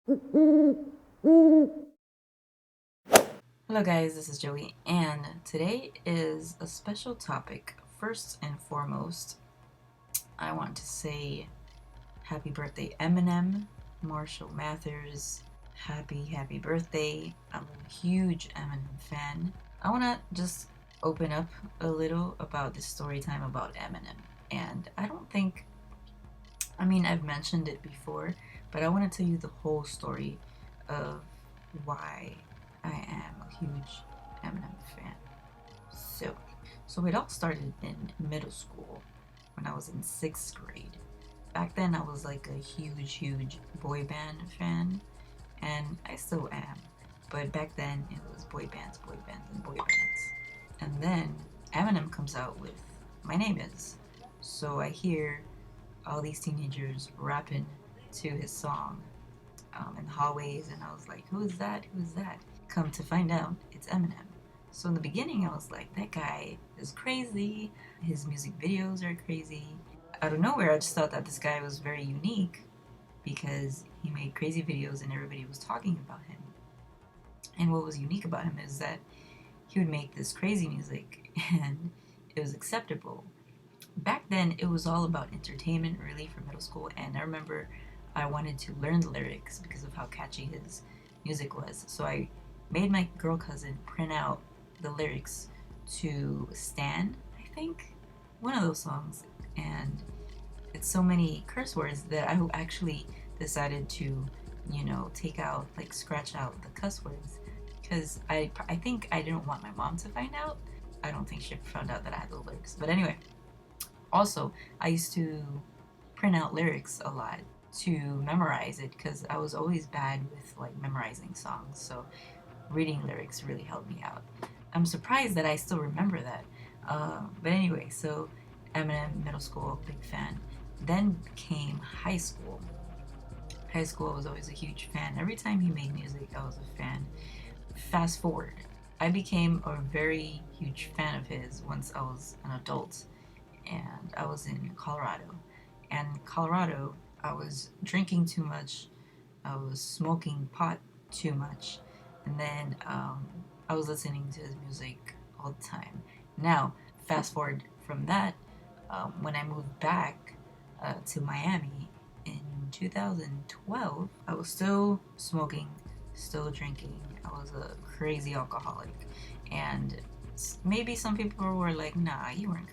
Hello guys, this is Joey, and today is a special topic. First and foremost, I want to say happy birthday Eminem, Marshall Mathers. Happy birthday. I'm a huge Eminem fan. I want to just open up a little about this story time about Eminem. And I've mentioned it before, but I want to tell you the whole story of why I am a huge Eminem fan. So, so it all started in middle school when I was in sixth grade. Back then, I was like a huge boy band fan, and I still am. But back then, it was boy bands, and boy bands. And then Eminem comes out with My Name Is. So I hear all these teenagers rapping to his song in the hallways, and I was like, who is that? Who is that? Come to find out, it's Eminem. So in the beginning, I was like, that guy is crazy. His music videos are crazy. Out of nowhere, I just thought that this guy was very unique because he made crazy videos and everybody was talking about him. And what was unique about him is that he would make this crazy music and it was acceptable. Back then, it was all about entertainment, really, for middle school. And I remember I wanted to learn the lyrics because of how catchy his music was. So I made my girl cousin print out the lyrics to Stan, I think, one of those songs. And it's so many curse words that I actually decided to, take out, like scratch out the cuss words. Because I think I didn't want my mom to find out. I don't think she found out that I had the lyrics. But anyway, also, I used to print out lyrics a lot to memorize it because I was always bad with like memorizing songs. So reading lyrics really helped me out. I'm surprised that I still remember that. But anyway, so Eminem, middle school, big fan. Then came high school. High school, I was always a huge fan. Every time he made music, I was a fan. Fast forward, I became a very huge fan of his once I was an adult and I was in Colorado. And Colorado, I was drinking too much, I was smoking pot too much, and then I was listening to his music all the time. Now, fast forward from that, when I moved back to Miami in 2012, I was still smoking, still drinking. I was a crazy alcoholic. And maybe some people were like, nah, you weren't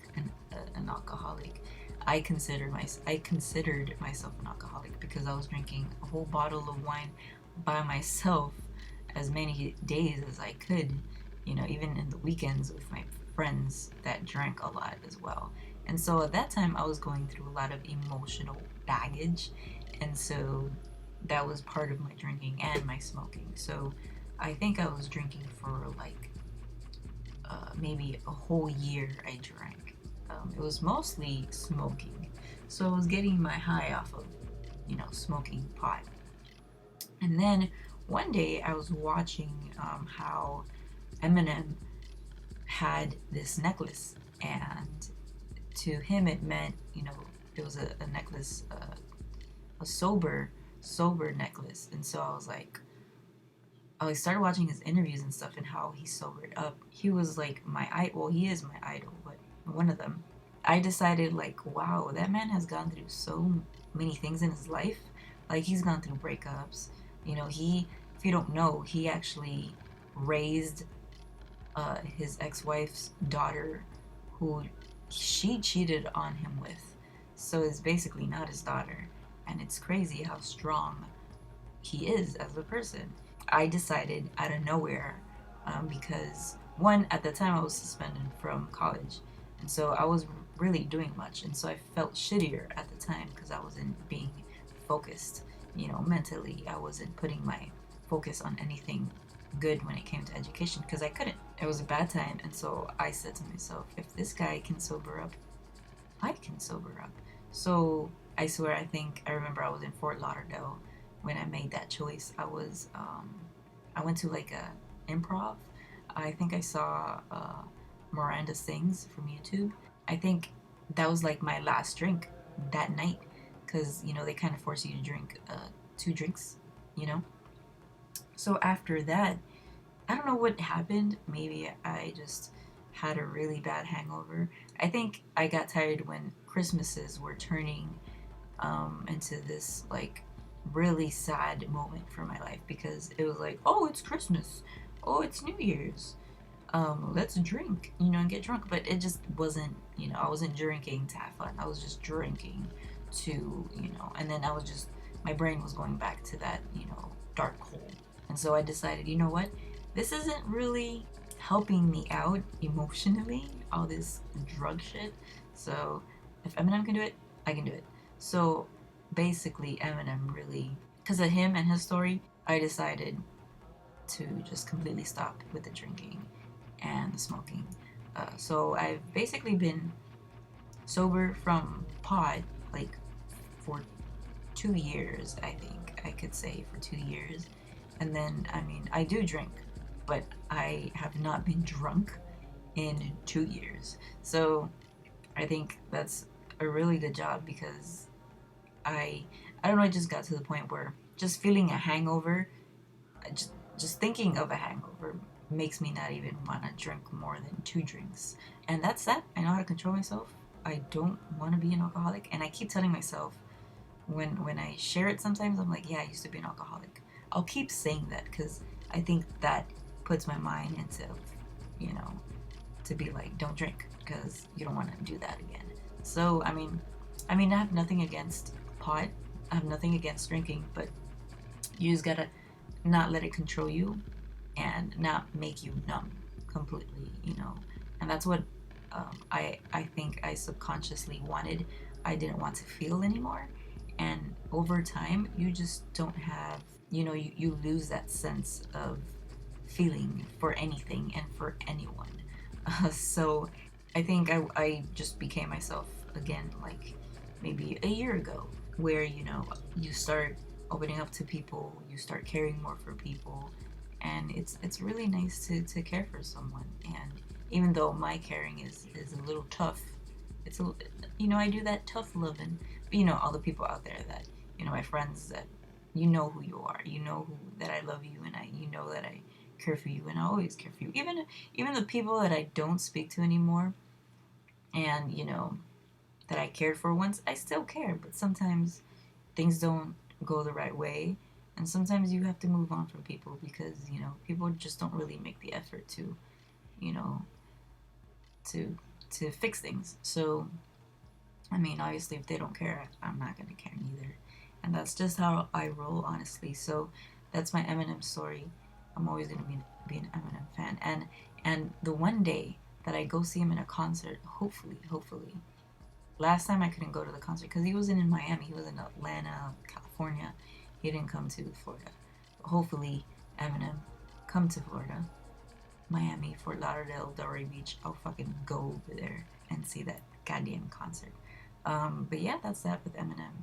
an alcoholic. I considered myself an alcoholic because I was drinking a whole bottle of wine by myself as many days as I could, even in the weekends with my friends that drank a lot as well. And so at that time, I was going through a lot of emotional baggage. And so that was part of my drinking and my smoking. So I think I was drinking for like maybe a whole year I drank. It was mostly smoking. So I was getting my high off of, smoking pot. And then one day I was watching how Eminem had this necklace, and to him it meant, it was a necklace, a sober necklace. And so I was like, I started watching his interviews and stuff and how he sobered up. He was like my idol. Well, he is my idol, but one of them. I decided like, wow, that man has gone through so many things in his life. Like he's gone through breakups. If you don't know, he actually raised his ex-wife's daughter, who she cheated on him with. So it's basically not his daughter, and it's crazy how strong he is as a person. I decided out of nowhere, because one, at the time I was suspended from college, and so I was really doing much, and so I felt shittier at the time because I wasn't being focused, mentally. I wasn't putting my focus on anything good when it came to education because I couldn't. It was a bad time, and so I said to myself, if this guy can sober up, I can sober up. So I swear, I remember I was in Fort Lauderdale when I made that choice. I went to like a improv. I think I saw Miranda Sings from YouTube. I think that was like my last drink that night because they kind of force you to drink 2 drinks you know? So after that, I don't know what happened. Maybe I just had a really bad hangover. I think I got tired when Christmases were turning into this like really sad moment for my life because it was like, oh, it's Christmas, oh, it's New Year's, let's drink, and get drunk. But it just wasn't, I wasn't drinking to have fun. I was just drinking to, and then I was just, my brain was going back to that, dark hole. And so I decided, you know what? This isn't really helping me out emotionally, all this drug shit. So if Eminem can do it, I can do it. So basically, Eminem really, because of him and his story, I decided to just completely stop with the drinking and the smoking. So I've basically been sober from pot like for 2 years, I think I could say, for 2 years. And then, I mean, I do drink, but I have not been drunk in 2 years. So I think that's a really good job because I I don't know, I just got to the point where just feeling a hangover, just just thinking of a hangover makes me not even want to drink more than 2 drinks. And that's that. I know how to control myself. I don't want to be an alcoholic, and I keep telling myself when I share it sometimes, I'm like, yeah, I used to be an alcoholic. I'll keep saying that because I think that puts my mind into, you know, to be like, don't drink because you don't want to do that again. So I mean, I have nothing against pot. I have nothing against drinking, but you just gotta not let it control you and not make you numb completely, And that's what I think I subconsciously wanted. I didn't want to feel anymore, and over time, you just don't have, you lose that sense of feeling for anything and for anyone. So I think I just became myself again, like maybe a year ago, where you start opening up to people, you start caring more for people, and it's really nice to care for someone. And even though my caring is a little tough, it's a I do that tough loving. But all the people out there that my friends that who you are, who that I love you, and that I care for you, and I always care for you. Even the people that I don't speak to anymore, and that I cared for once, I still care. But sometimes things don't go the right way, and sometimes you have to move on from people because people just don't really make the effort to you know to to fix things. So I mean, obviously, if they don't care, I'm not gonna care neither. And that's just how I roll, honestly. So that's my Eminem story. I'm always gonna be an Eminem fan. And the one day that I go see him in a concert, hopefully. Last time I couldn't go to the concert because he wasn't in Miami. He was in Atlanta, California. He didn't come to Florida. But hopefully, Eminem, come to Florida, Miami, Fort Lauderdale, Delray Beach. I'll fucking go over there and see that goddamn concert. But yeah, that's that with Eminem.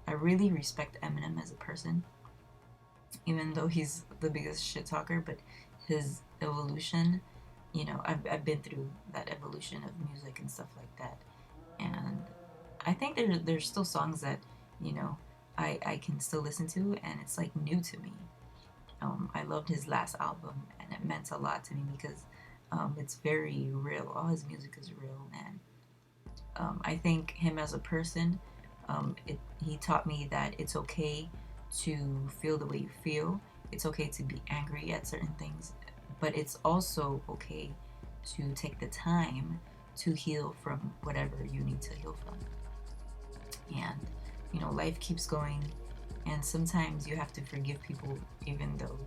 I really respect Eminem as a person, even though he's the biggest shit talker. But his evolution, I've been through that evolution of music and stuff like that, and I think there's still songs that you know I can still listen to, and it's like new to me. I loved his last album, and it meant a lot to me because it's very real. All his music is real, and I think him as a person, he taught me that it's okay to feel the way you feel. It's okay to be angry at certain things, but it's also okay to take the time to heal from whatever you need to heal from. And life keeps going, and sometimes you have to forgive people even though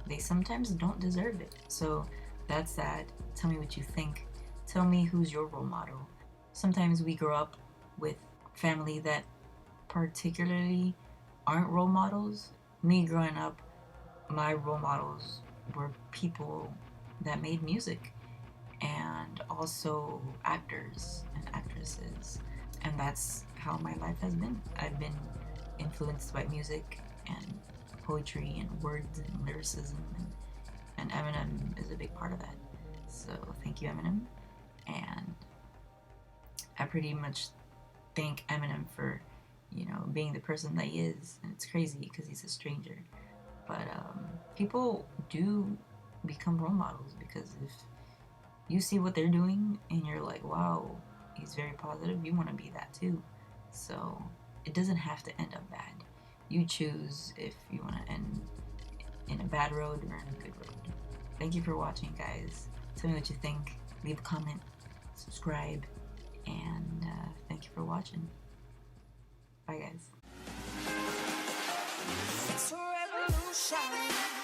they sometimes don't deserve it. So that's that. Tell me what you think. Tell me who's your role model. Sometimes we grow up with family that particularly aren't role models. Me growing up, my role models were people that made music and also actors and actresses. And that's how my life has been. I've been influenced by music and poetry and words and lyricism, and Eminem is a big part of that. So thank you, Eminem. And I pretty much thank Eminem for, being the person that he is. And it's crazy because he's a stranger. But people do become role models because if you see what they're doing and you're like, wow, he's very positive, you want to be that too. So it doesn't have to end up bad. You choose if you want to end in a bad road or in a good road. Thank you for watching, guys. Tell me what you think. Leave a comment, subscribe, and thank you for watching. Bye, guys. It's a revolution.